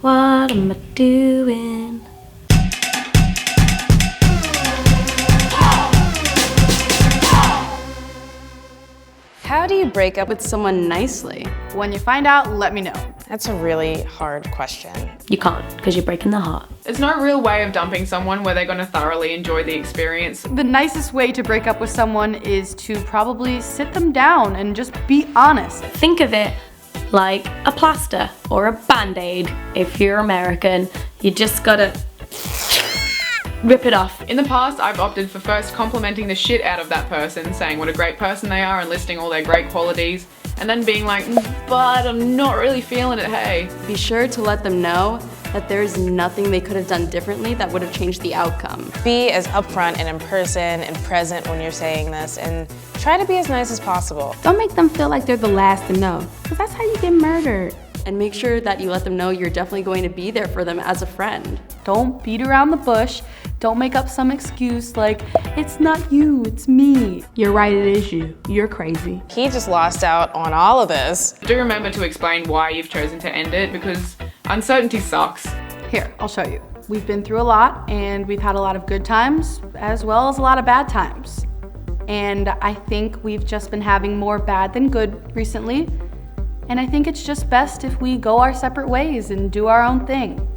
What am I doing? How do you break up with someone nicely? When you find out, let me know. That's a really hard question. You can't, because you're breaking their heart. There's no real way of dumping someone where they're going to thoroughly enjoy the experience. The nicest way to break up with someone is to probably sit them down and just be honest. Think of it like a plaster or a band-aid. If you're American, you just gotta rip it off. In the past, I've opted for first complimenting the shit out of that person, saying what a great person they are and listing all their great qualities, and then being like, but I'm not really feeling it, hey. Be sure to let them know that there's nothing they could have done differently that would have changed the outcome. Be as upfront and in person and present when you're saying this, and try to be as nice as possible. Don't make them feel like they're the last to know, because that's how you get murdered. And make sure that you let them know you're definitely going to be there for them as a friend. Don't beat around the bush. Don't make up some excuse like, it's not you, it's me. You're right, it is you. You're crazy. He just lost out on all of this. Do remember to explain why you've chosen to end it, because uncertainty sucks. Here, I'll show you. We've been through a lot, and we've had a lot of good times as well as a lot of bad times. And I think we've just been having more bad than good recently. And I think it's just best if we go our separate ways and do our own thing.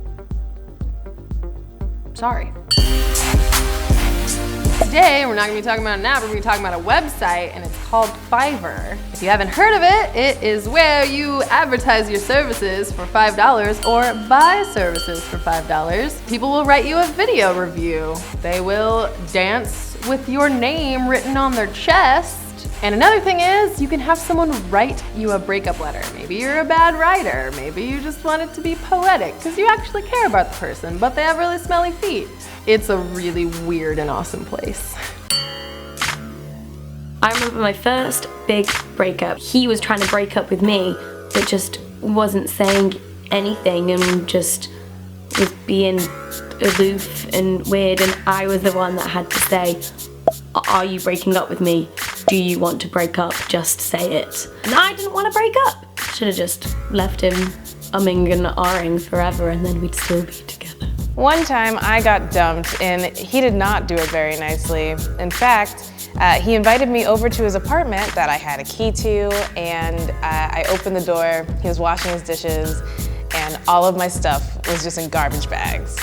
Sorry. Today, we're not gonna be talking about an app, we're gonna be talking about a website, and it's called Fiverr. If you haven't heard of it, it is where you advertise your services for $5 or buy services for $5. People will write you a video review. They will dance with your name written on their chest. And another thing is, you can have someone write you a breakup letter. Maybe you're a bad writer, maybe you just want it to be poetic, because you actually care about the person, but they have really smelly feet. It's a really weird and awesome place. I remember my first big breakup. He was trying to break up with me, but just wasn't saying anything and just was being aloof and weird, and I was the one that had to say, are you breaking up with me? Do you want to break up? Just say it. And I didn't want to break up. Should have just left him umming and ahhing forever, and then we'd still be together. One time I got dumped and he did not do it very nicely. In fact, he invited me over to his apartment that I had a key to, and I opened the door, he was washing his dishes, and all of my stuff was just in garbage bags.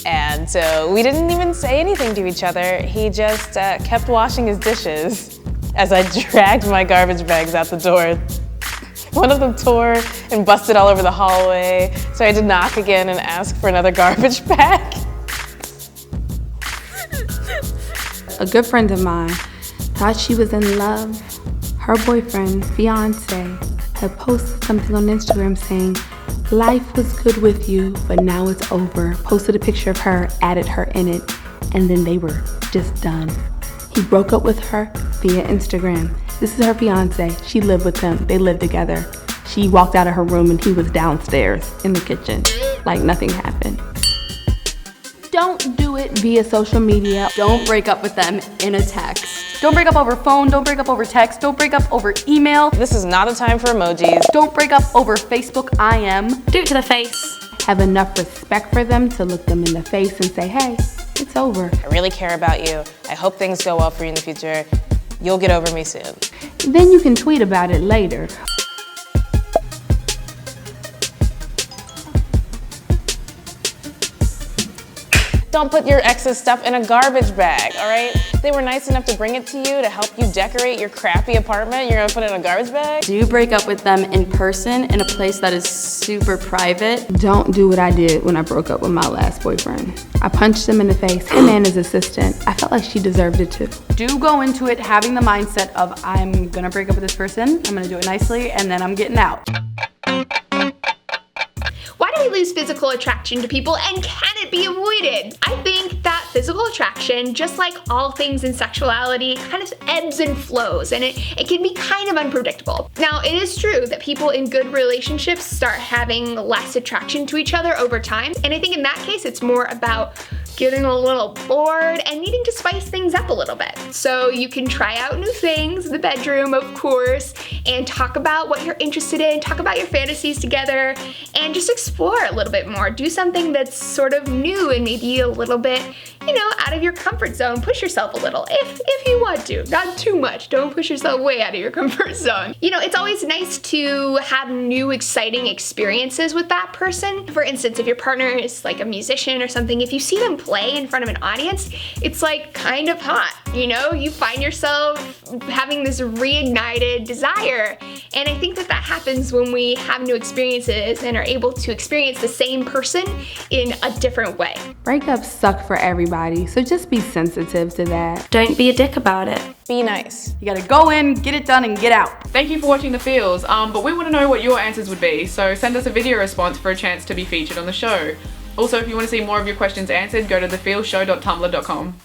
And so we didn't even say anything to each other. He just kept washing his dishes as I dragged my garbage bags out the door. One of them tore and busted all over the hallway, so I had to knock again and ask for another garbage bag. A good friend of mine thought she was in love. Her boyfriend, fiance, had posted something on Instagram saying, life was good with you, but now it's over. Posted a picture of her, added her in it, and then they were just done. He broke up with her via Instagram. This is her fiance. She lived with him. They lived together. She walked out of her room and he was downstairs in the kitchen, like nothing happened. Don't do it via social media. Don't break up with them in a text. Don't break up over phone, don't break up over text, don't break up over email. This is not a time for emojis. Don't break up over Facebook IM. Do it to the face. Have enough respect for them to look them in the face and say, hey, it's over. I really care about you. I hope things go well for you in the future. You'll get over me soon. Then you can tweet about it later. Don't put your ex's stuff in a garbage bag, all right? They were nice enough to bring it to you to help you decorate your crappy apartment. You're gonna put it in a garbage bag? Do break up with them in person in a place that is super private. Don't do what I did when I broke up with my last boyfriend. I punched him in the face, him and his assistant. I felt like she deserved it too. Do go into it having the mindset of, I'm gonna break up with this person, I'm gonna do it nicely, and then I'm getting out. Why do we lose physical attraction to people, and can it be avoided? I think that physical attraction, just like all things in sexuality, kind of ebbs and flows, and it can be kind of unpredictable. Now, it is true that people in good relationships start having less attraction to each other over time, and I think in that case it's more about getting a little bored and needing to spice things up a little bit. So you can try out new things in the bedroom, of course, and talk about what you're interested in, talk about your fantasies together, and just explore a little bit more. Do something that's sort of new and maybe a little bit, you know, out of your comfort zone. Push yourself a little if you want to, not too much. Don't push yourself way out of your comfort zone. You know, it's always nice to have new exciting experiences with that person. For instance, if your partner is like a musician or something, if you see them play in front of an audience, it's like kind of hot, you know? You find yourself having this reignited desire. And I think that happens when we have new experiences and are able to experience the same person in a different way. Breakups suck for everybody, so just be sensitive to that. Don't be a dick about it. Be nice. You gotta go in, get it done, and get out. Thank you for watching The Feels, but we want to know what your answers would be, so send us a video response for a chance to be featured on the show. Also, if you want to see more of your questions answered, go to thefeelshow.tumblr.com.